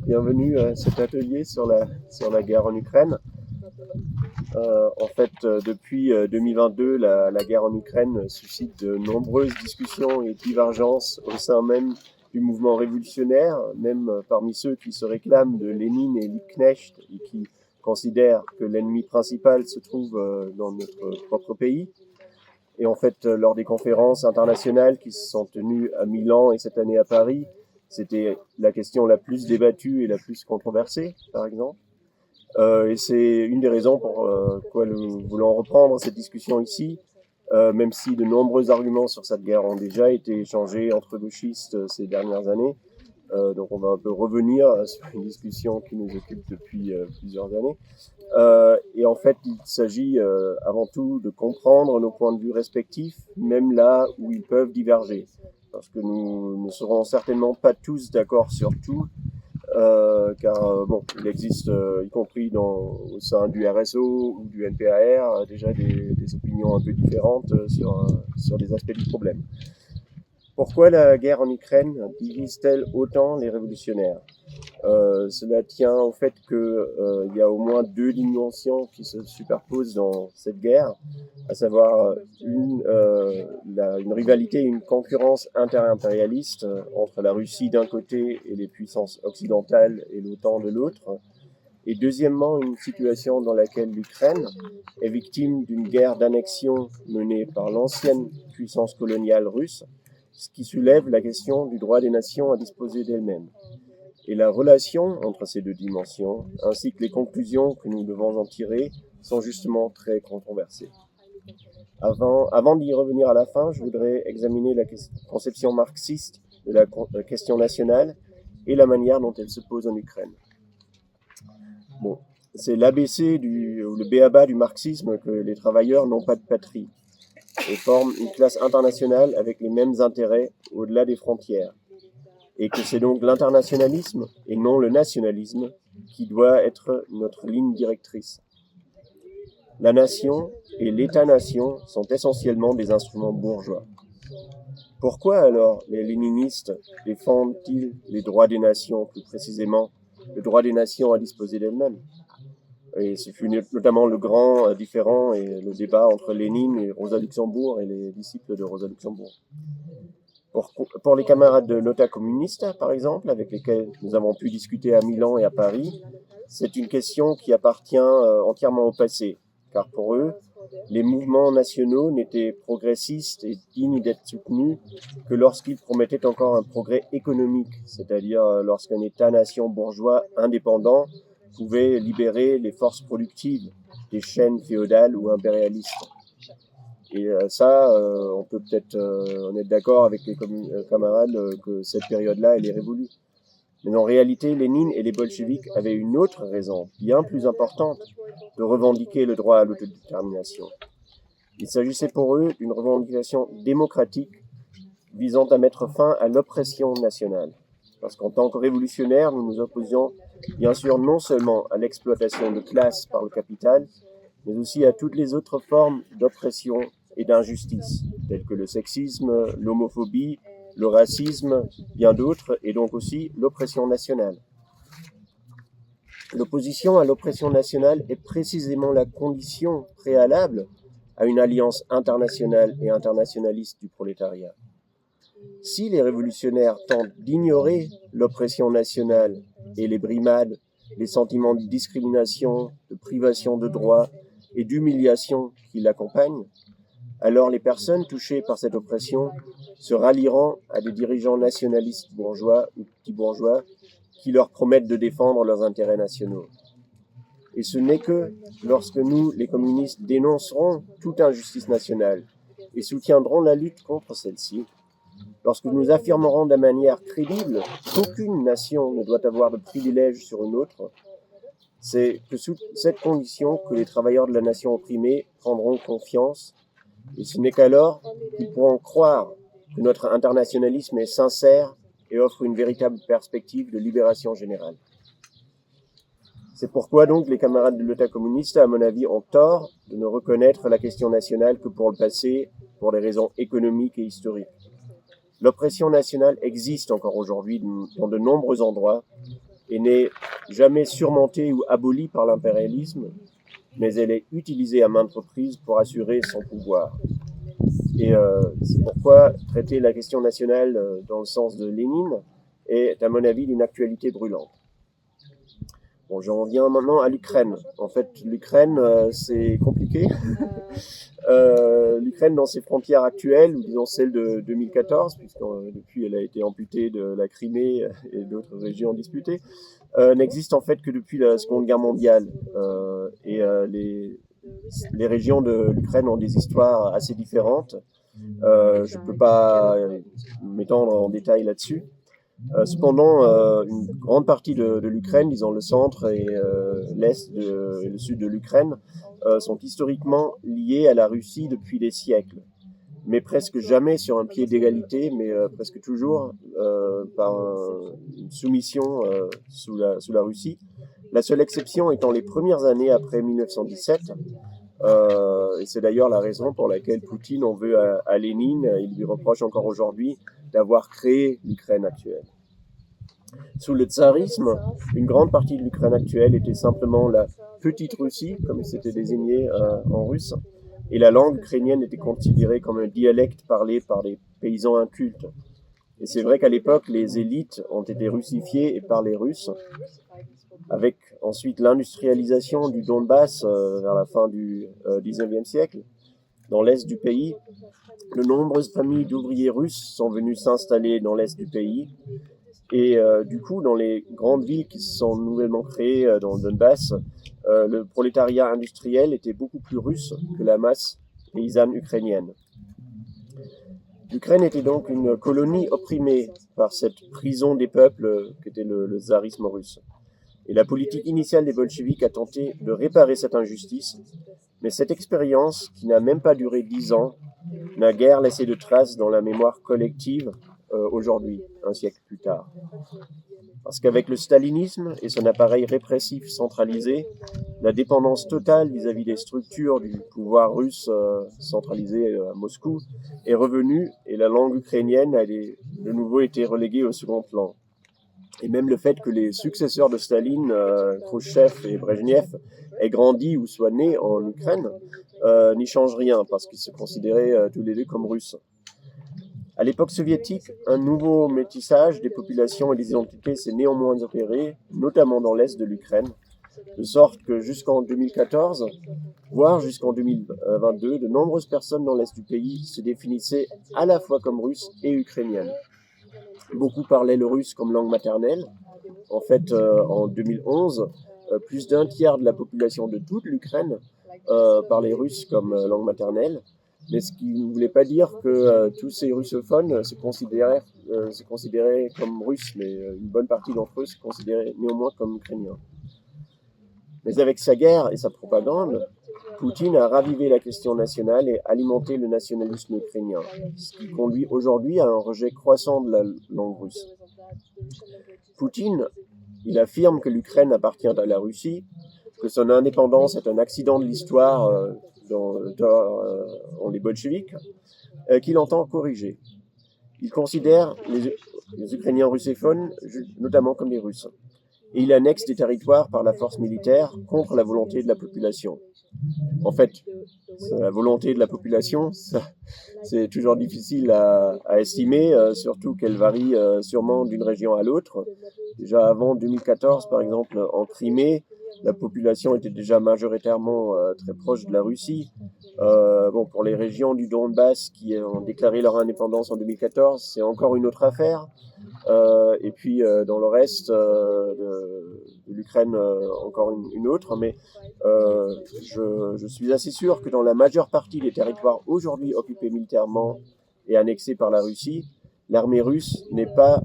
Bienvenue à cet atelier sur la guerre en Ukraine. Depuis 2022, la guerre en Ukraine suscite de nombreuses discussions et divergences au sein même du mouvement révolutionnaire, même parmi ceux qui se réclament de Lénine et Liebknecht et qui considèrent que l'ennemi principal se trouve dans notre propre pays. Et lors des conférences internationales qui se sont tenues à Milan et cette année à Paris, c'était la question la plus débattue et la plus controversée, par exemple. Et c'est une des raisons pour quoi nous voulons reprendre cette discussion ici, même si de nombreux arguments sur cette guerre ont déjà été échangés entre gauchistes ces dernières années. Donc on va un peu revenir sur une discussion qui nous occupe depuis plusieurs années. Il s'agit avant tout de comprendre nos points de vue respectifs, même là où ils peuvent diverger. Parce que nous ne serons certainement pas tous d'accord sur tout, il existe, y compris au sein du RSO ou du NPAR, déjà des opinions un peu différentes sur des aspects du problème. Pourquoi la guerre en Ukraine divise-t-elle autant les révolutionnaires ? Cela tient au fait qu'il y a au moins deux dimensions qui se superposent dans cette guerre, à savoir une rivalité, une concurrence inter-impérialiste entre la Russie d'un côté et les puissances occidentales et l'OTAN de l'autre, et deuxièmement une situation dans laquelle l'Ukraine est victime d'une guerre d'annexion menée par l'ancienne puissance coloniale russe, ce qui soulève la question du droit des nations à disposer d'elles-mêmes. Et la relation entre ces deux dimensions, ainsi que les conclusions que nous devons en tirer, sont justement très controversées. Avant d'y revenir à la fin, je voudrais examiner la conception marxiste de la question nationale et la manière dont elle se pose en Ukraine. C'est l'ABC ou le B.A.B.A. du marxisme que les travailleurs n'ont pas de patrie et forment une classe internationale avec les mêmes intérêts au-delà des frontières. Et que c'est donc l'internationalisme et non le nationalisme qui doit être notre ligne directrice. La nation et l'État-nation sont essentiellement des instruments bourgeois. Pourquoi alors les léninistes défendent-ils les droits des nations, plus précisément le droit des nations à disposer d'elles-mêmes ? Et ce fut notamment le grand différend et le débat entre Lénine et Rosa Luxembourg et les disciples de Rosa Luxembourg. Pour les camarades de l'OTA communiste, par exemple, avec lesquels nous avons pu discuter à Milan et à Paris, c'est une question qui appartient entièrement au passé, car pour eux, les mouvements nationaux n'étaient progressistes et dignes d'être soutenus que lorsqu'ils promettaient encore un progrès économique, c'est-à-dire lorsqu'un État-nation bourgeois indépendant pouvait libérer les forces productives des chaînes féodales ou impérialistes. Et on peut peut-être on est d'accord avec les camarades que cette période-là, elle est révolue. Mais en réalité, Lénine et les bolcheviks avaient une autre raison, bien plus importante, de revendiquer le droit à l'autodétermination. Il s'agissait pour eux d'une revendication démocratique visant à mettre fin à l'oppression nationale. Parce qu'en tant que révolutionnaires, nous nous opposions bien sûr non seulement à l'exploitation de classe par le capital, mais aussi à toutes les autres formes d'oppression et d'injustice, telles que le sexisme, l'homophobie, le racisme, bien d'autres, et donc aussi l'oppression nationale. L'opposition à l'oppression nationale est précisément la condition préalable à une alliance internationale et internationaliste du prolétariat. Si les révolutionnaires tentent d'ignorer l'oppression nationale et les brimades, les sentiments de discrimination, de privation de droits et d'humiliation qui l'accompagnent, alors les personnes touchées par cette oppression se rallieront à des dirigeants nationalistes bourgeois ou petits bourgeois qui leur promettent de défendre leurs intérêts nationaux. Et ce n'est que lorsque nous, les communistes, dénoncerons toute injustice nationale et soutiendrons la lutte contre celle-ci, lorsque nous affirmerons de manière crédible qu'aucune nation ne doit avoir de privilèges sur une autre, c'est que sous cette condition que les travailleurs de la nation opprimée prendront confiance, et ce n'est qu'alors qu'ils pourront croire que notre internationalisme est sincère et offre une véritable perspective de libération générale. C'est pourquoi donc les camarades de l'OTA communiste, à mon avis, ont tort de ne reconnaître la question nationale que pour le passé, pour des raisons économiques et historiques. L'oppression nationale existe encore aujourd'hui dans de nombreux endroits, et n'est jamais surmontée ou abolie par l'impérialisme, mais elle est utilisée à maintes reprises pour assurer son pouvoir. Et c'est pourquoi traiter la question nationale dans le sens de Lénine est, à mon avis, d'une actualité brûlante. Bon, j'en viens maintenant à l'Ukraine. En fait, l'Ukraine, c'est compliqué. L'Ukraine, dans ses frontières actuelles, ou disons celles de 2014, puisque depuis elle a été amputée de la Crimée et d'autres régions disputées, n'existe en fait que depuis la Seconde Guerre mondiale. Les régions de l'Ukraine ont des histoires assez différentes. Je ne peux pas m'étendre en détail là-dessus. Cependant, une grande partie de l'Ukraine, disons le centre et l'est et le sud de l'Ukraine, sont historiquement liés à la Russie depuis des siècles, mais presque jamais sur un pied d'égalité, mais presque toujours par une soumission sous la Russie. La seule exception étant les premières années après 1917, et c'est d'ailleurs la raison pour laquelle Poutine en veut à Lénine. Il lui reproche encore aujourd'hui d'avoir créé l'Ukraine actuelle. Sous le tsarisme, une grande partie de l'Ukraine actuelle était simplement la petite Russie, comme c'était désigné en russe, et la langue ukrainienne était considérée comme un dialecte parlé par les paysans incultes. Et c'est vrai qu'à l'époque, les élites ont été russifiées et parlaient russe, avec ensuite l'industrialisation du Donbass vers la fin du XIXe siècle. Dans l'est du pays, de nombreuses familles d'ouvriers russes sont venues s'installer dans l'est du pays. Et du coup, dans les grandes villes qui se sont nouvellement créées dans le Donbass, le prolétariat industriel était beaucoup plus russe que la masse paysanne ukrainienne. L'Ukraine était donc une colonie opprimée par cette prison des peuples qu'était le tsarisme russe. Et la politique initiale des bolcheviks a tenté de réparer cette injustice, mais cette expérience, qui n'a même pas duré 10 ans, n'a guère laissé de traces dans la mémoire collective aujourd'hui, un siècle plus tard. Parce qu'avec le stalinisme et son appareil répressif centralisé, la dépendance totale vis-à-vis des structures du pouvoir russe centralisé à Moscou est revenue et la langue ukrainienne a de nouveau été reléguée au second plan. Et même le fait que les successeurs de Staline, Khrouchtchev et Brejnev, aient grandi ou soient nés en Ukraine, n'y change rien parce qu'ils se considéraient tous les deux comme russes. À l'époque soviétique, un nouveau métissage des populations et des identités s'est néanmoins opéré, notamment dans l'est de l'Ukraine, de sorte que jusqu'en 2014, voire jusqu'en 2022, de nombreuses personnes dans l'est du pays se définissaient à la fois comme russes et ukrainiennes. Beaucoup parlaient le russe comme langue maternelle. En fait, en 2011, plus d'un tiers de la population de toute l'Ukraine parlait russe comme langue maternelle. Mais ce qui ne voulait pas dire que tous ces russophones se considéraient comme russes, mais une bonne partie d'entre eux se considéraient néanmoins comme ukrainiens. Mais avec sa guerre et sa propagande, Poutine a ravivé la question nationale et alimenté le nationalisme ukrainien, ce qui conduit aujourd'hui à un rejet croissant de la langue russe. Poutine, il affirme que l'Ukraine appartient à la Russie, que son indépendance est un accident de l'histoire dans les bolcheviks, qu'il entend corriger. Il considère les Ukrainiens russophones notamment comme des Russes. Et il annexe des territoires par la force militaire contre la volonté de la population. En fait, la volonté de la population, c'est toujours difficile à estimer, surtout qu'elle varie sûrement d'une région à l'autre. Déjà avant 2014, par exemple, en Crimée, la population était déjà majoritairement très proche de la Russie. Pour les régions du Donbass qui ont déclaré leur indépendance en 2014, c'est encore une autre affaire. Et puis dans le reste de l'Ukraine, encore une autre. Mais je suis assez sûr que dans la majeure partie des territoires aujourd'hui occupés militairement et annexés par la Russie, l'armée russe n'est pas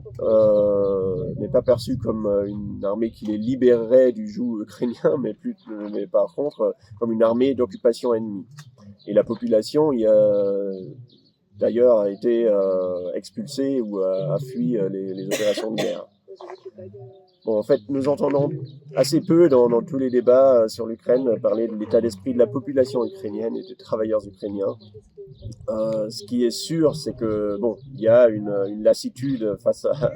perçue comme une armée qui les libérerait du joug ukrainien, mais par contre comme une armée d'occupation ennemie. Et la population d'ailleurs a été expulsée ou a fui les opérations de guerre. Bon, en fait, nous entendons assez peu dans tous les débats sur l'Ukraine parler de l'état d'esprit de la population ukrainienne et des travailleurs ukrainiens. Ce qui est sûr, c'est que bon, il y a une lassitude face à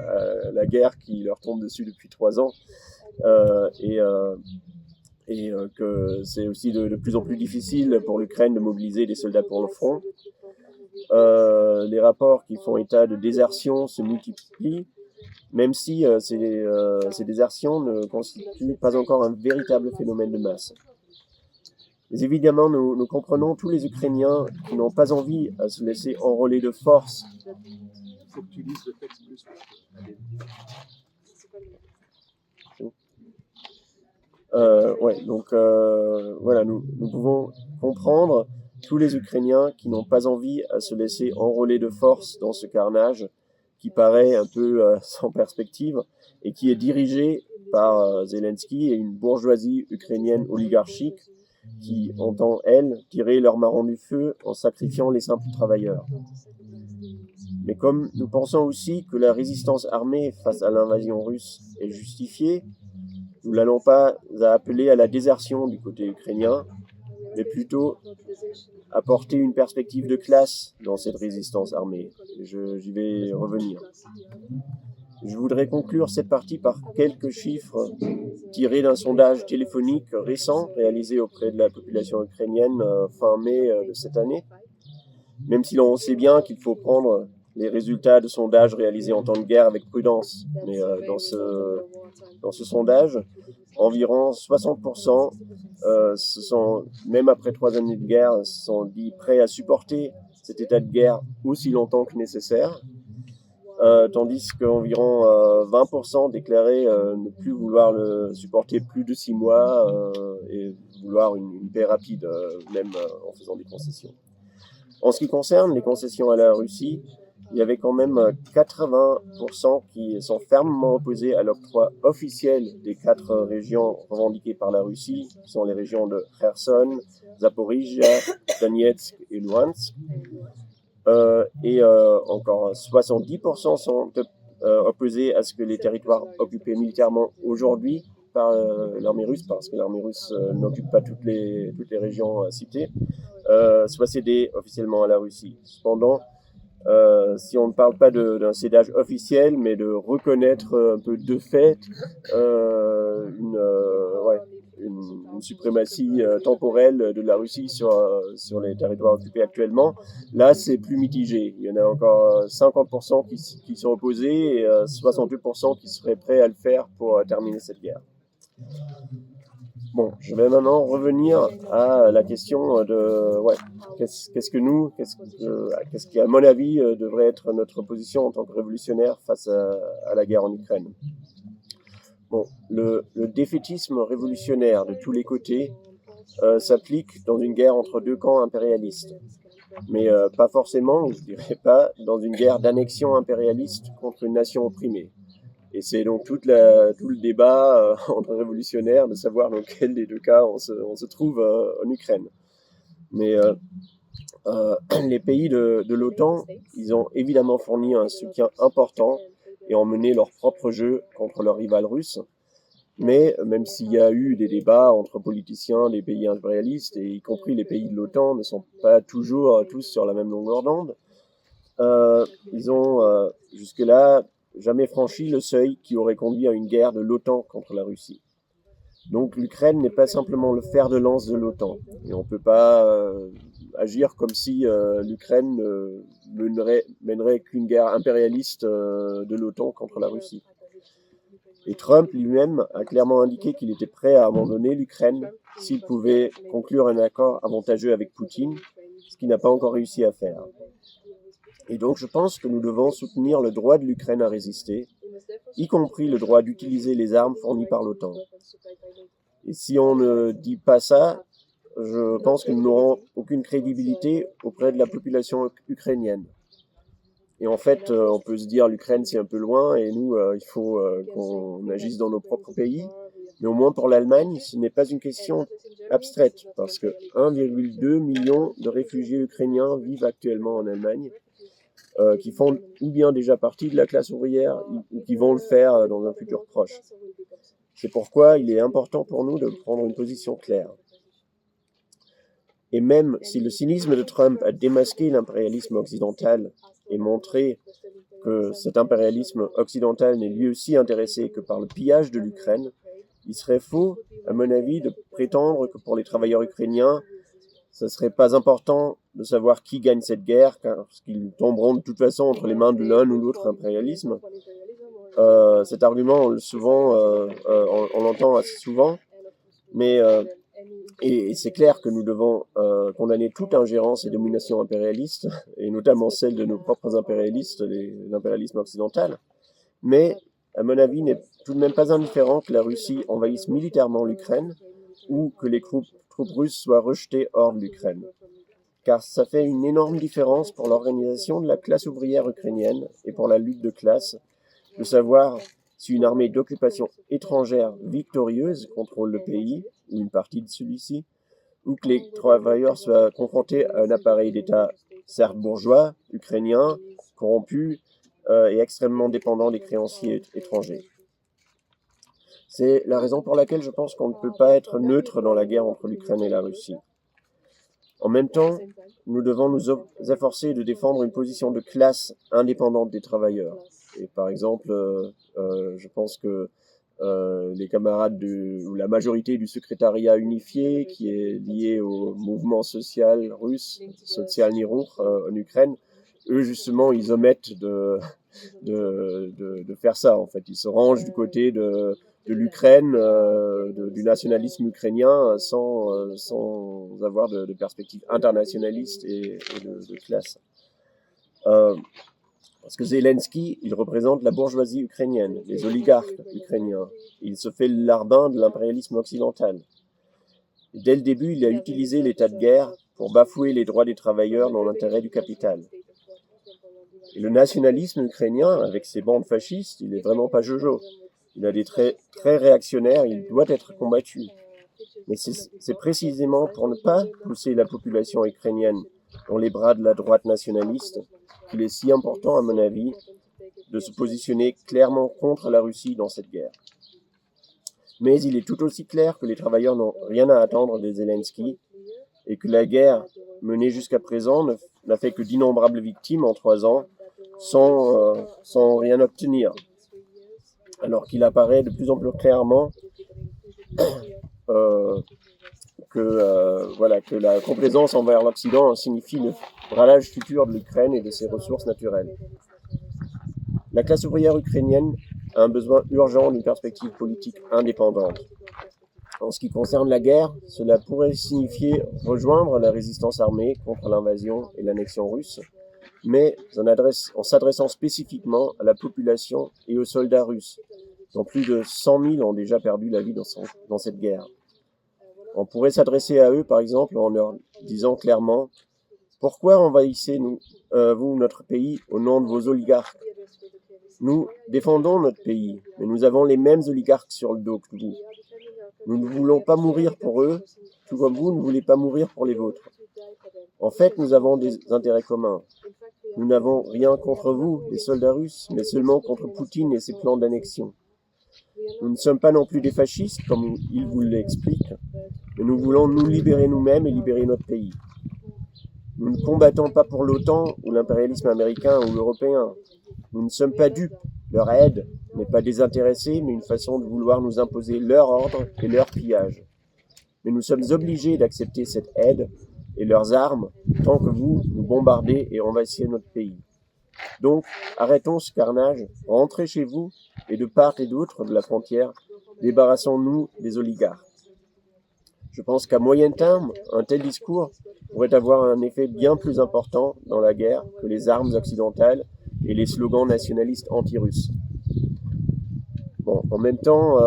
la guerre qui leur tombe dessus depuis 3 ans, et que c'est aussi de plus en plus difficile pour l'Ukraine de mobiliser des soldats pour le front. Les rapports qui font état de désertion se multiplient, même si ces désertions ne constituent pas encore un véritable phénomène de masse. Mais évidemment, nous comprenons tous les Ukrainiens qui n'ont pas envie à se laisser enrôler de force. Il faut que tu lises le texte plus. Voilà, nous pouvons comprendre tous les Ukrainiens qui n'ont pas envie à se laisser enrôler de force dans ce carnage qui paraît un peu sans perspective et qui est dirigé par Zelensky et une bourgeoisie ukrainienne oligarchique qui entend, elle, tirer leur marron du feu en sacrifiant les simples travailleurs. Mais comme nous pensons aussi que la résistance armée face à l'invasion russe est justifiée, nous n'allons pas appeler à la désertion du côté ukrainien, mais plutôt apporter une perspective de classe dans cette résistance armée. J'y vais revenir. Je voudrais conclure cette partie par quelques chiffres tirés d'un sondage téléphonique récent réalisé auprès de la population ukrainienne fin mai de cette année. Même si l'on sait bien qu'il faut prendre les résultats de sondages réalisés en temps de guerre avec prudence. Mais dans ce sondage, environ 60%, même après 3 années de guerre, se sont dit prêts à supporter cet état de guerre aussi longtemps que nécessaire. Tandis qu'environ 20% déclaraient ne plus vouloir le supporter plus de 6 mois et vouloir une paix rapide, même en faisant des concessions. En ce qui concerne les concessions à la Russie, il y avait quand même 80% qui sont fermement opposés à l'octroi officiel des 4 régions revendiquées par la Russie, qui sont les régions de Kherson, Zaporizhia, Donetsk et Luhansk. Encore 70% sont opposés à ce que les territoires occupés militairement aujourd'hui par l'armée russe, parce que l'armée russe n'occupe pas toutes les régions citées, soient cédés officiellement à la Russie. Cependant, si on ne parle pas d'un cédage officiel, mais de reconnaître un peu de fait une suprématie temporelle de la Russie sur les territoires occupés actuellement, là c'est plus mitigé. Il y en a encore 50% qui sont opposés et 62% qui seraient prêts à le faire pour terminer cette guerre. Bon, je vais maintenant revenir à la question de qu'est-ce qui, à mon avis, devrait être notre position en tant que révolutionnaire face à la guerre en Ukraine. Bon, le défaitisme révolutionnaire de tous les côtés s'applique dans une guerre entre 2 camps impérialistes, mais pas forcément, je dirais pas, dans une guerre d'annexion impérialiste contre une nation opprimée. Et c'est donc tout le débat entre révolutionnaires de savoir dans quel des 2 cas on se trouve en Ukraine. Mais les pays de l'OTAN, ils ont évidemment fourni un soutien important et ont mené leur propre jeu contre leur rival russe. Mais même s'il y a eu des débats entre politiciens des pays impérialistes, et y compris les pays de l'OTAN ne sont pas toujours tous sur la même longueur d'onde, ils ont jusque-là jamais franchi le seuil qui aurait conduit à une guerre de l'OTAN contre la Russie. Donc l'Ukraine n'est pas simplement le fer de lance de l'OTAN. Et on ne peut pas agir comme si l'Ukraine mènerait qu'une guerre impérialiste de l'OTAN contre la Russie. Et Trump lui-même a clairement indiqué qu'il était prêt à abandonner l'Ukraine s'il pouvait conclure un accord avantageux avec Poutine, ce qu'il n'a pas encore réussi à faire. Et donc je pense que nous devons soutenir le droit de l'Ukraine à résister, y compris le droit d'utiliser les armes fournies par l'OTAN. Et si on ne dit pas ça, je pense que nous n'aurons aucune crédibilité auprès de la population ukrainienne. Et en fait, on peut se dire l'Ukraine c'est un peu loin et nous, il faut qu'on agisse dans nos propres pays. Mais au moins pour l'Allemagne, ce n'est pas une question abstraite, parce que 1,2 million de réfugiés ukrainiens vivent actuellement en Allemagne. qui font ou bien déjà partie de la classe ouvrière ou qui vont le faire dans un futur proche. C'est pourquoi il est important pour nous de prendre une position claire. Et même si le cynisme de Trump a démasqué l'impérialisme occidental et montré que cet impérialisme occidental n'est lui aussi intéressé que par le pillage de l'Ukraine, il serait faux, à mon avis, de prétendre que pour les travailleurs ukrainiens, ce ne serait pas important de savoir qui gagne cette guerre, car qu'ils tomberont de toute façon entre les mains de l'un ou l'autre impérialisme. Cet argument, on l'entend assez souvent, mais et c'est clair que nous devons condamner toute ingérence et domination impérialiste, et notamment celle de nos propres impérialistes, l'impérialisme occidental. Mais, à mon avis, il n'est tout de même pas indifférent que la Russie envahisse militairement l'Ukraine ou que les troupes russes soient rejetées hors de l'Ukraine. Car ça fait une énorme différence pour l'organisation de la classe ouvrière ukrainienne et pour la lutte de classe de savoir si une armée d'occupation étrangère victorieuse contrôle le pays, ou une partie de celui-ci, ou que les travailleurs soient confrontés à un appareil d'État certes bourgeois, ukrainien, corrompu et extrêmement dépendant des créanciers étrangers. C'est la raison pour laquelle je pense qu'on ne peut pas être neutre dans la guerre entre l'Ukraine et la Russie. En même temps, nous devons nous efforcer de défendre une position de classe indépendante des travailleurs. Et par exemple, je pense que les camarades ou la majorité du secrétariat unifié, qui est lié au mouvement social russe, Social Nirour, en Ukraine, eux justement, ils omettent de faire ça. En fait, ils se rangent du côté de l'Ukraine, du nationalisme ukrainien, sans avoir de perspective internationaliste et de classe. Parce que Zelensky, il représente la bourgeoisie ukrainienne, les oligarques ukrainiens. Il se fait le larbin de l'impérialisme occidental. Dès le début, il a utilisé l'état de guerre pour bafouer les droits des travailleurs dans l'intérêt du capital. Et le nationalisme ukrainien, avec ses bandes fascistes, il n'est vraiment pas jojo. Il a des traits très réactionnaires, il doit être combattu. Mais c'est précisément pour ne pas pousser la population ukrainienne dans les bras de la droite nationaliste qu'il est si important, à mon avis, de se positionner clairement contre la Russie dans cette guerre. Mais il est tout aussi clair que les travailleurs n'ont rien à attendre de Zelensky et que la guerre menée jusqu'à présent n'a fait que d'innombrables victimes en 3 ans sans rien obtenir. Alors qu'il apparaît de plus en plus clairement que la complaisance envers l'Occident signifie le ralage futur de l'Ukraine et de ses ressources naturelles. La classe ouvrière ukrainienne a un besoin urgent d'une perspective politique indépendante. En ce qui concerne la guerre, cela pourrait signifier rejoindre la résistance armée contre l'invasion et l'annexion russe, mais en s'adressant spécifiquement à la population et aux soldats russes, dont plus de 100 000 ont déjà perdu la vie dans cette guerre. On pourrait s'adresser à eux, par exemple, en leur disant clairement « Pourquoi envahissez-vous notre pays au nom de vos oligarques ? Nous défendons notre pays, mais nous avons les mêmes oligarques sur le dos que vous. Nous ne voulons pas mourir pour eux, tout comme vous ne voulez pas mourir pour les vôtres. En fait, nous avons des intérêts communs. Nous n'avons rien contre vous, les soldats russes, mais seulement contre Poutine et ses plans d'annexion. Nous ne sommes pas non plus des fascistes, comme ils vous l'expliquent, mais nous voulons nous libérer nous-mêmes et libérer notre pays. Nous ne combattons pas pour l'OTAN ou l'impérialisme américain ou européen. Nous ne sommes pas dupes. Leur aide n'est pas désintéressée, mais une façon de vouloir nous imposer leur ordre et leur pillage. Mais nous sommes obligés d'accepter cette aide et leurs armes tant que vous nous bombardez et envahissez notre pays. Donc, arrêtons ce carnage, rentrez chez vous et de part et d'autre de la frontière, débarrassons-nous des oligarques. Je pense qu'à moyen terme, un tel discours pourrait avoir un effet bien plus important dans la guerre que les armes occidentales et les slogans nationalistes anti-russes. Bon, en même temps,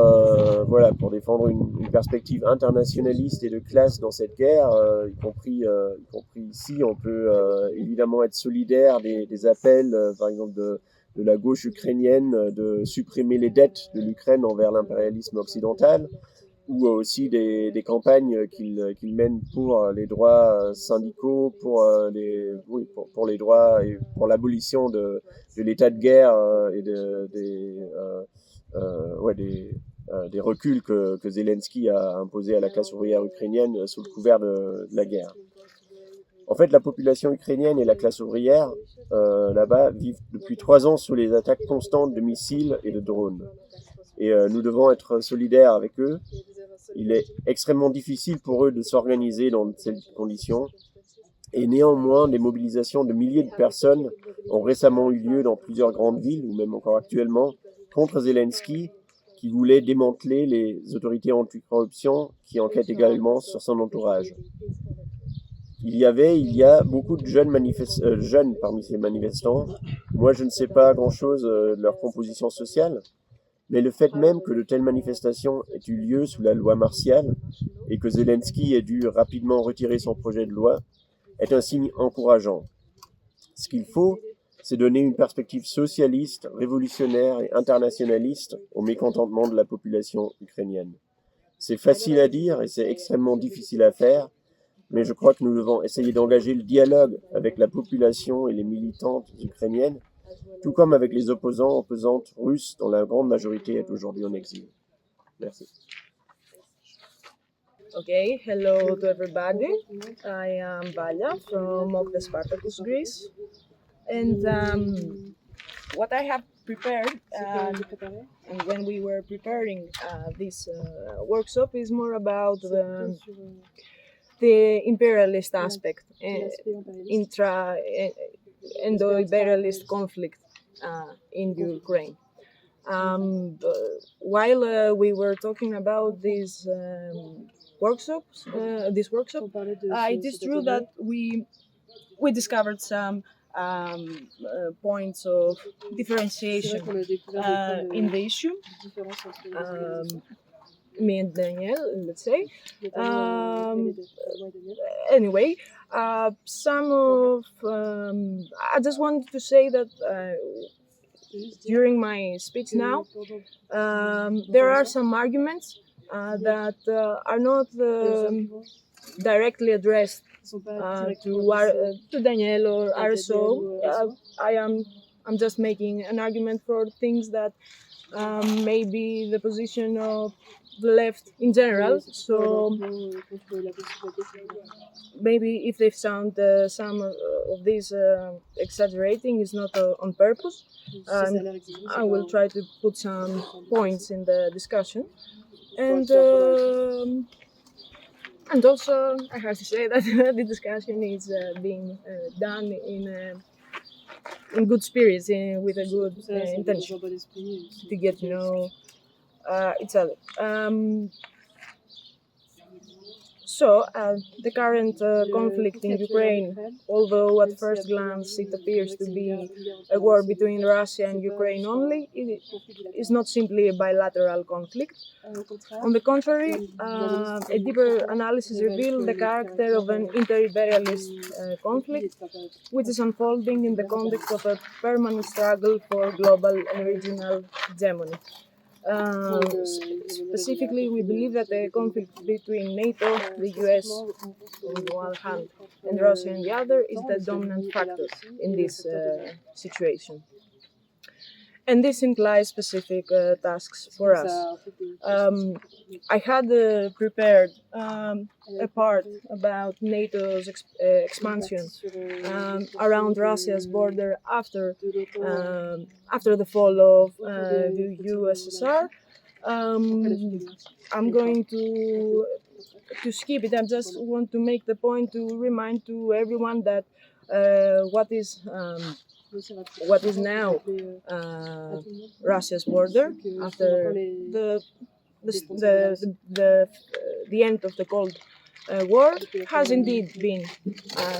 pour défendre une perspective internationaliste et de classe dans cette guerre, y compris ici, on peut évidemment être solidaire des appels, par exemple de la gauche ukrainienne, de supprimer les dettes de l'Ukraine envers l'impérialisme occidental. ou aussi des campagnes qu'il mène pour les droits syndicaux, pour les droits et pour l'abolition de l'état de guerre et des reculs que Zelensky a imposés à la classe ouvrière ukrainienne sous le couvert de la guerre. En fait, la population ukrainienne et la classe ouvrière là-bas vivent depuis 3 ans sous les attaques constantes de missiles et de drones. Et nous devons être solidaires avec eux. Il est extrêmement difficile pour eux de s'organiser dans ces conditions. Et néanmoins, des mobilisations de milliers de personnes ont récemment eu lieu dans plusieurs grandes villes, ou même encore actuellement, contre Zelensky, qui voulait démanteler les autorités anticorruption qui enquêtent également sur son entourage. Il y a beaucoup de jeunes parmi ces manifestants. Moi, je ne sais pas grand-chose de leur composition sociale, mais le fait même que de telles manifestations aient eu lieu sous la loi martiale et que Zelensky ait dû rapidement retirer son projet de loi est un signe encourageant. Ce qu'il faut, c'est donner une perspective socialiste, révolutionnaire et internationaliste au mécontentement de la population ukrainienne. C'est facile à dire et c'est extrêmement difficile à faire, mais je crois que nous devons essayer d'engager le dialogue avec la population et les militantes ukrainiennes, tout comme avec les opposantes russes dont la grande majorité est aujourd'hui en exil. Merci. Okay, hello to everybody. I am Valia from Mokta Spartacus, Greece. And what I have prepared, and when we were preparing this workshop, is more about the imperialist aspect, Indo-imperialist conflict in Ukraine. While we were talking about this workshop, it is true that we discovered some points of differentiation in the issue. Me and Daniel, let's say. Anyway, some of I just wanted to say that during my speech now, there are some arguments that are not directly addressed to Daniel or RSO. I'm just making an argument for things that maybe the position of the left in general. So maybe if they sound some of these exaggerating, is not on purpose. I will try to put some points in the discussion. And also, I have to say that the discussion is being done in good spirits, with a good intention to get to know each other. So, the current conflict in Ukraine, although at first glance it appears to be a war between Russia and Ukraine only, it is not simply a bilateral conflict. On the contrary, a deeper analysis reveals the character of an inter-imperialist conflict, which is unfolding in the context of a permanent struggle for global and regional hegemony. Specifically, we believe that the conflict between NATO, the US on the one hand, and Russia on the other is the dominant factor in this situation. And this implies specific tasks for us. I had prepared a part about NATO's expansion around Russia's border after the fall of the USSR. I'm going to skip it. I just want to make the point to remind to everyone that what is now Russia's border after the end of the Cold War has indeed been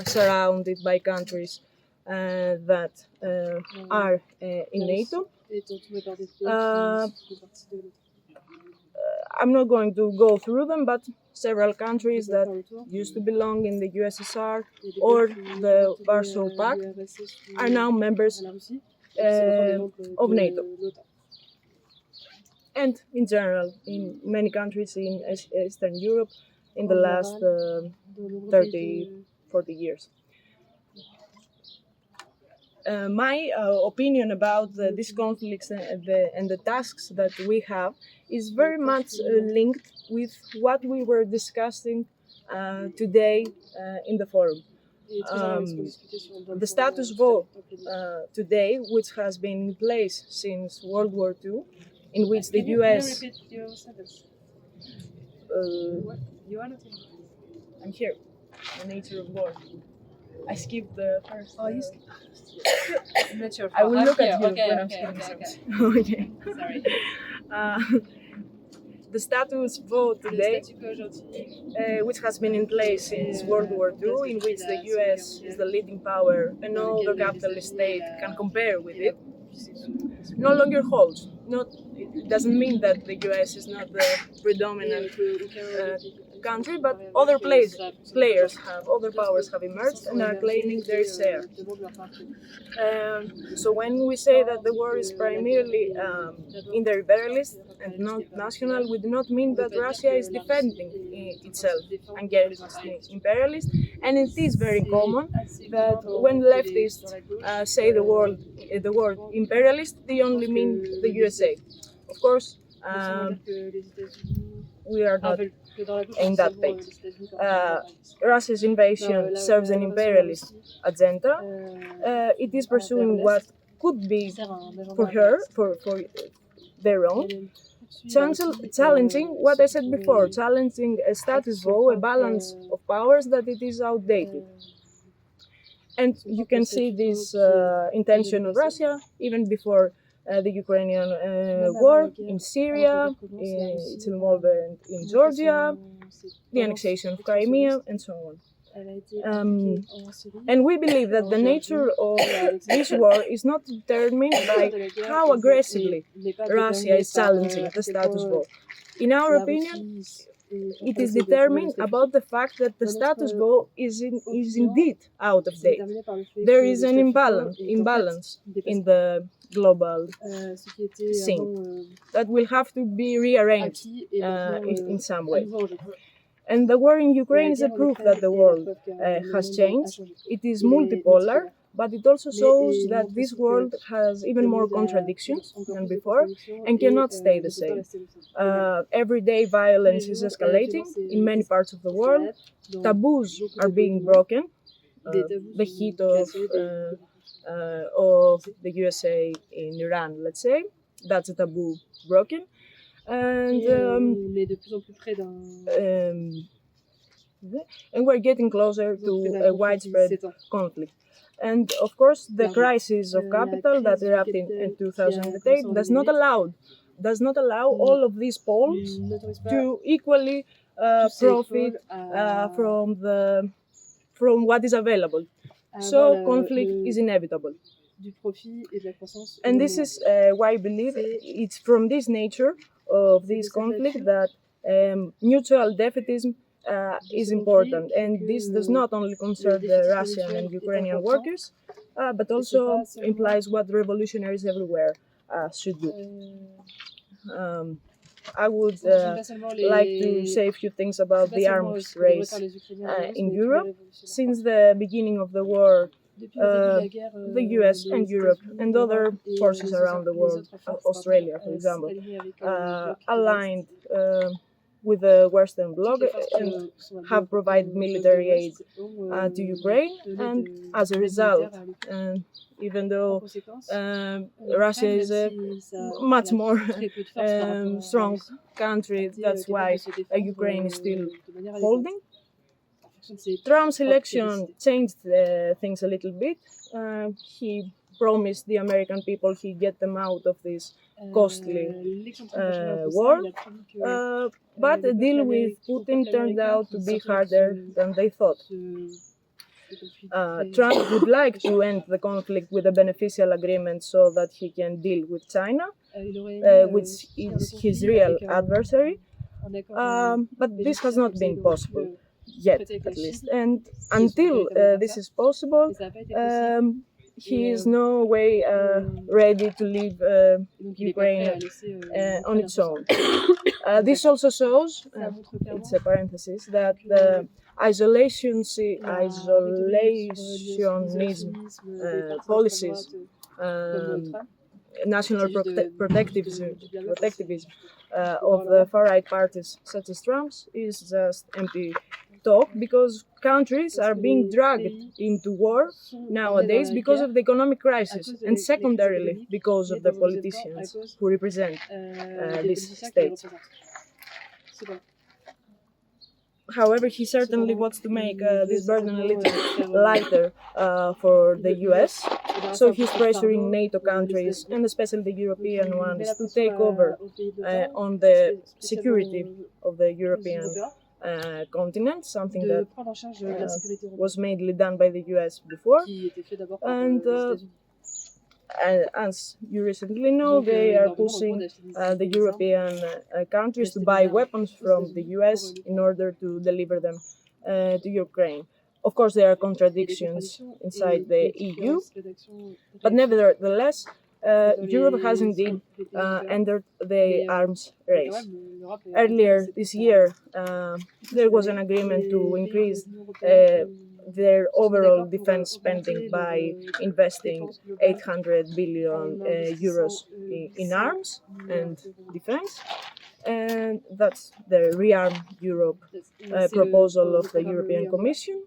surrounded by countries that are in NATO. I'm not going to go through them, but several countries that used to belong in the USSR or the Warsaw Pact are now members of NATO. and in general in many countries in Eastern Europe in the last 30-40 years. My opinion about these conflicts and the tasks that we have is very much linked with what we were discussing today in the forum. The status quo today, which has been in place since World War II, in which the US... I'm here, the nature of war. I skipped the first... Oh, you skipped. I'm not sure. I will look at you Okay, when I'm okay, skipping okay, something. Okay. Sorry. The status quo today, which has been in place since World War II, in which the US is the leading power and no other capitalist state can compare with it, no longer holds. It doesn't mean that the US is not the predominant country, but other other powers have emerged and are claiming their share. So when we say that the war is primarily inter-imperialist and not national, we do not mean that Russia is defending itself against the imperialists, and it is very common that when leftists say the word imperialist, they only mean the USA. Of course, we are not in that page. Russia's invasion serves an imperialist agenda. It is pursuing what could be for their own, challenging what I said before, challenging a status quo, a balance of powers that it is outdated. And you can see this intention of Russia even before the Ukrainian war, in Syria, its involvement in Georgia, the annexation of Crimea, and so on. And we believe that the nature of this war is not determined by how aggressively Russia is challenging the status quo. In our opinion, it is determined about the fact that the status quo is indeed out of date. There is an imbalance in the global scene that will have to be rearranged in some way. And the war in Ukraine is a proof that the world has changed. It is multipolar, but it also shows that this world has even more contradictions than before and cannot stay the same. Everyday violence is escalating in many parts of the world. Taboos are being broken. The heat of the USA in Iran, let's say, that's a taboo broken. And we're getting closer to a widespread conflict. And of course, the crisis of capital that erupted in 2008 does not allow all of these poles to equally profit from what is available. So conflict is inevitable. And this is why I believe it's from this nature of this conflict that mutual defeatism is important. And this does not only concern the Russian and Ukrainian workers, but also implies what revolutionaries everywhere should do. I would like to say a few things about the arms race in Europe. Since the beginning of the war, the US and Europe and other forces around the world, Australia for example, aligned with the Western Bloc and have provided military aid to Ukraine. And as a result, even though Russia is a much more strong country, that's why Ukraine is still holding. Trump's election changed things a little bit. He promised the American people he'd get them out of this costly war, but a deal with Putin turned out to be harder than they thought. Trump would like to end the conflict with a beneficial agreement so that he can deal with China, which is his real adversary, but this has not been possible yet, at least. And until this is possible, he is no way ready to leave Ukraine on its own. This also shows, it's a parenthesis, that the isolationism policies, national protectivism of the far-right parties such as Trump's is just empty talk, because countries are being dragged into war nowadays because of the economic crisis, and secondarily because of the politicians who represent these states. However, he certainly wants to make this burden a little lighter for the US, so he's pressuring NATO countries, and especially the European ones, to take over on the security of the European continent, something that was mainly done by the US before. And as you recently know, they are pushing the European countries to buy weapons from the US in order to deliver them to Ukraine. Of course, there are contradictions inside the EU, but nevertheless, Europe has indeed entered the arms race. Earlier this year, there was an agreement to increase their overall defense spending by investing 800 billion euros in arms and defense. And that's the Rearm Europe proposal of the European Commission.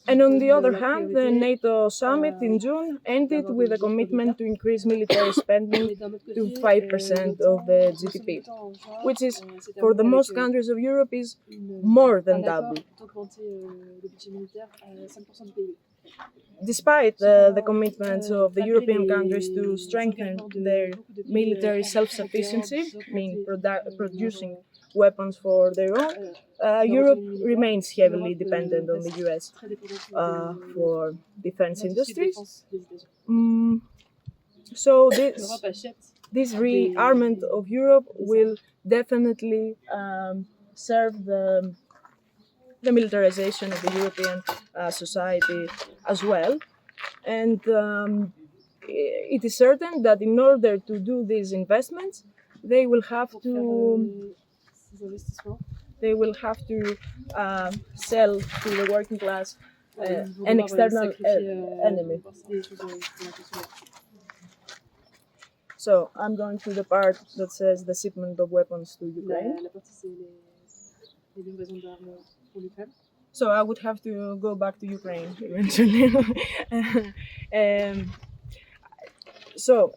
And on the other hand, the NATO summit in June ended with a commitment to increase military spending to 5% of the GDP, which is, for the most countries of Europe, is more than double. Despite the commitments of the European countries to strengthen their military self-sufficiency, meaning producing weapons for their own, Europe remains heavily dependent on the US for defense industries. So this rearmament of Europe will definitely serve the militarization of the European society as well. And it is certain that in order to do these investments, they will have to sell to the working class an external enemy. So I'm going to the part that says the shipment of weapons to Ukraine. So I would have to go back to Ukraine eventually. So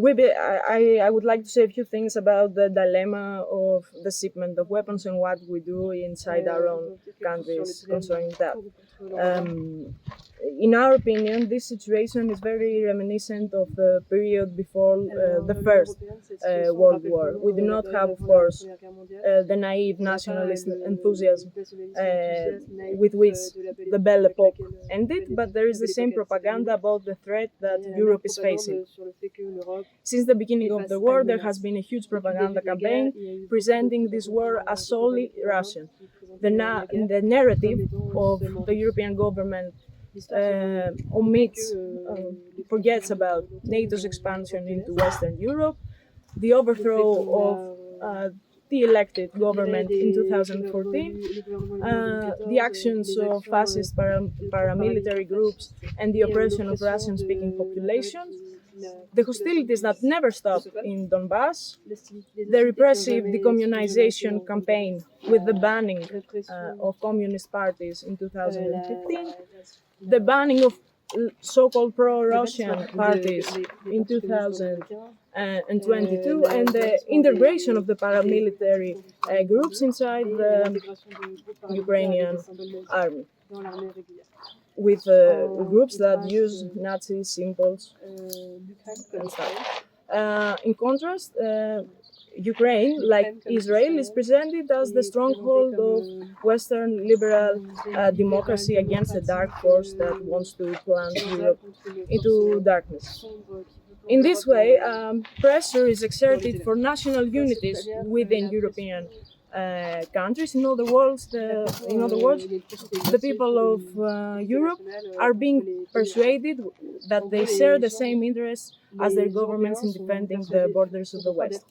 I would like to say a few things about the dilemma of the shipment of weapons and what we do inside our own countries concerning that. In our opinion, this situation is very reminiscent of the period before the First World War. We do not have, of course, the naive nationalist enthusiasm with which the Belle Epoque ended, but there is the same propaganda about the threat that Europe is facing. Since the beginning of the war, there has been a huge propaganda campaign presenting this war as solely Russian. The narrative of the European government forgets about NATO's expansion into Western Europe, the overthrow of the elected government in 2014, the actions of fascist paramilitary groups, and the oppression of Russian-speaking populations, the hostilities that never stopped in Donbass, the repressive decommunization campaign with the banning of communist parties in 2015, the banning of so-called pro-Russian parties in 2022, and the integration of the paramilitary groups inside the Ukrainian army, with groups that use Nazi symbols and stuff. In contrast, Ukraine, like Israel, is presented as the stronghold of Western liberal democracy against a dark force that wants to plunge Europe into darkness. In this way, pressure is exerted for national unities within European countries. In other words, the people of Europe are being persuaded that they share the same interests as their governments in defending the borders of the West.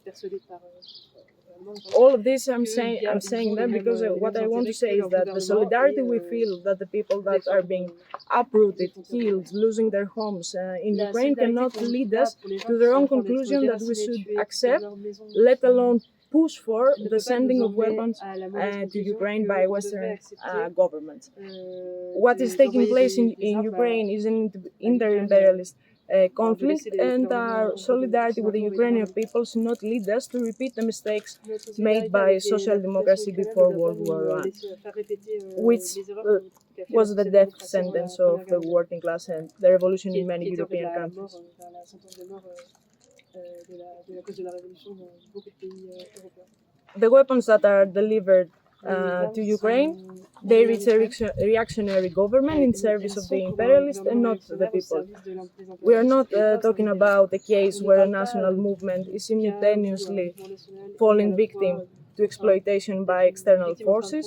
All of this I'm saying that because what I want to say is that the solidarity we feel that the people that are being uprooted, killed, losing their homes in Ukraine cannot lead us to the wrong conclusion that we should accept, let alone push for the sending of weapons to Ukraine by Western governments. What is taking place in Ukraine is an inter-imperialist conflict, and our solidarity with the Ukrainian people should not lead us to repeat the mistakes made by social democracy before World War I, which was the death sentence of the working class and the revolution in many European countries. The weapons that are delivered to Ukraine, they reach a reactionary government in service of the imperialists and not the people. We are not talking about a case where a national movement is simultaneously falling victim to exploitation by external forces.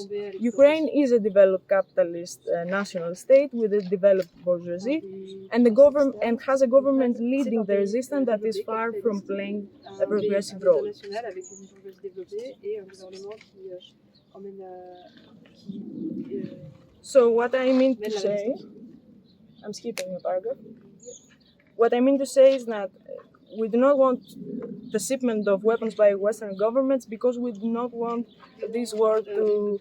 Ukraine is a developed capitalist national state with a developed bourgeoisie, and has a government leading the resistance that is far from playing a progressive role. So what I mean to say, I'm skipping a paragraph. What I mean to say is that we do not want the shipment of weapons by Western governments because we do not want this war to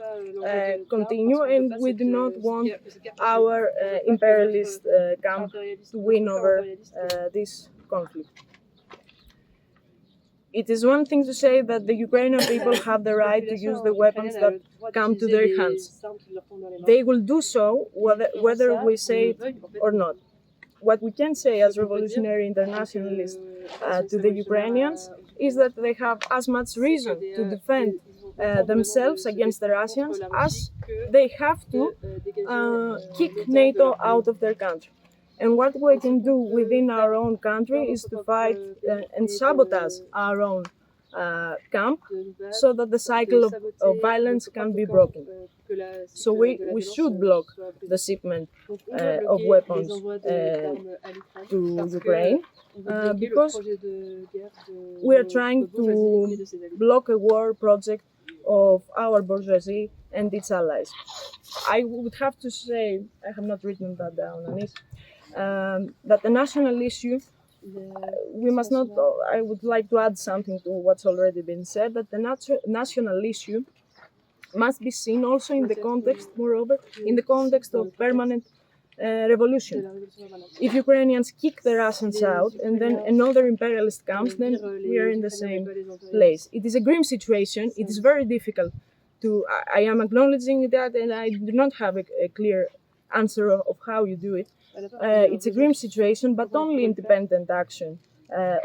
continue, and we do not want our imperialist camp to win over this conflict. It is one thing to say that the Ukrainian people have the right to use the weapons that come to their hands. They will do so whether we say it or not. What we can say as revolutionary internationalists to the Ukrainians is that they have as much reason to defend themselves against the Russians as they have to kick NATO out of their country. And what we can do within our own country is to fight and sabotage our own camp so that the cycle of violence can be broken. So we should block the shipment of weapons to Ukraine because we are trying to block a war project of our bourgeoisie and its allies. I would have to say, I have not written that down, Anis, that the national issue, we must not, I would like to add something to what's already been said, that the national issue must be seen also in the context, moreover, in the context of permanent revolution. If Ukrainians kick the Russians out and then another imperialist comes, then we are in the same place. It is a grim situation. It is very difficult to, I am acknowledging that, and I do not have a clear answer of how you do it. It's a grim situation, but only independent action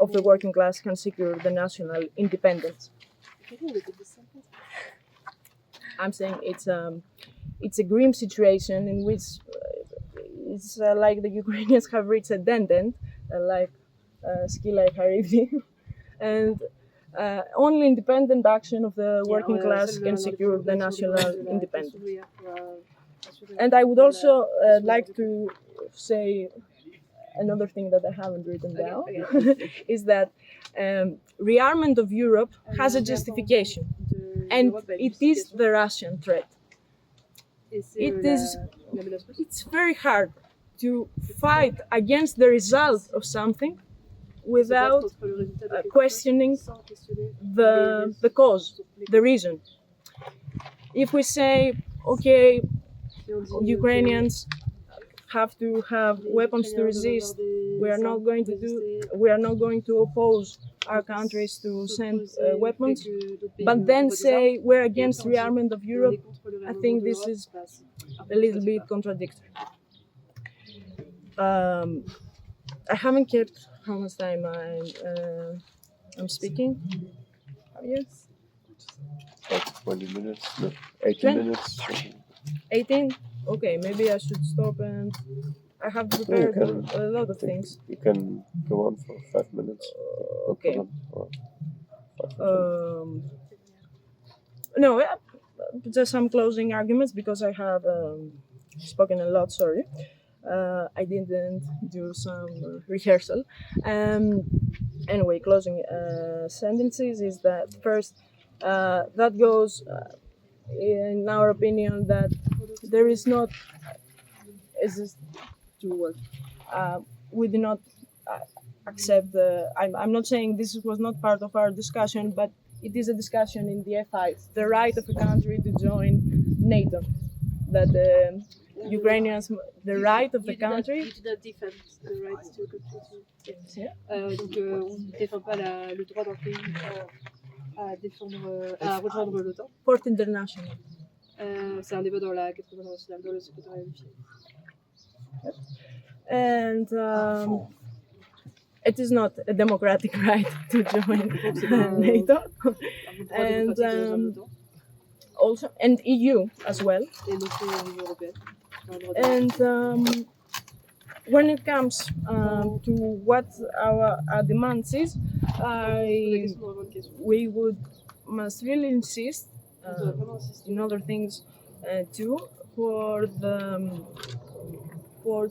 of the working class can secure the national independence. I'm saying it's a grim situation in which it's like the Ukrainians have reached a dead end, like Skila Haridi, and only independent action of the working class can secure the national independence. And I would also like to say another thing that I haven't written down, is that rearmament of Europe has a justification, and it is the Russian threat. It's very hard to fight against the result of something without questioning the cause, the reason. If we say, okay, Ukrainians have to have weapons to resist, we are not going to oppose our countries to send weapons, but then say we're against rearmament of Europe, I think this is a little bit contradictory. I haven't kept how much time I'm speaking. Yes. 20 minutes, no, 18 minutes. 18? Okay, maybe I should stop, and I have prepared a lot of things. You can go on for 5 minutes. Okay. No, just some closing arguments because I have spoken a lot. Sorry, I didn't do some rehearsal. Anyway, closing sentences is that first that goes in our opinion that there is not is this two words. We do not accept the. I'm not saying this was not part of our discussion, but it is a discussion in the F5, the right of a country to join NATO. That the Ukrainians, the right of the country. You did not defend the right to continue. Yeah. Donc, on ne défend pas le droit d'un pays à défendre, à rejoindre l'OTAN. Fourth International. C'est un débat dans la 80 nationale, dans le secrétariat unifié. And it is not a democratic right to join NATO. And also, and EU as well. Et donc, l'Union européenne. And when it comes to what our demands is, we must really insist in other things too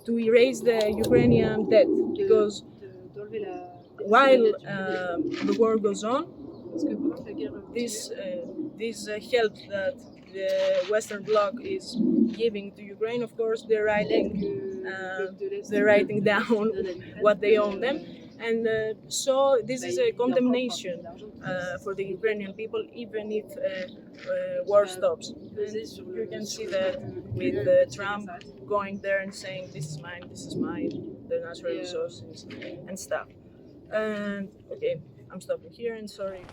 to erase the Ukrainian debt, because while the war goes on, this help that the Western Bloc is giving to Ukraine, of course, they're writing down what they owe them, and so this is a condemnation for the Ukrainian people, even if war stops. And you can see that with Trump going there and saying, this is mine, the natural resources and stuff. And okay, I'm stopping here and sorry.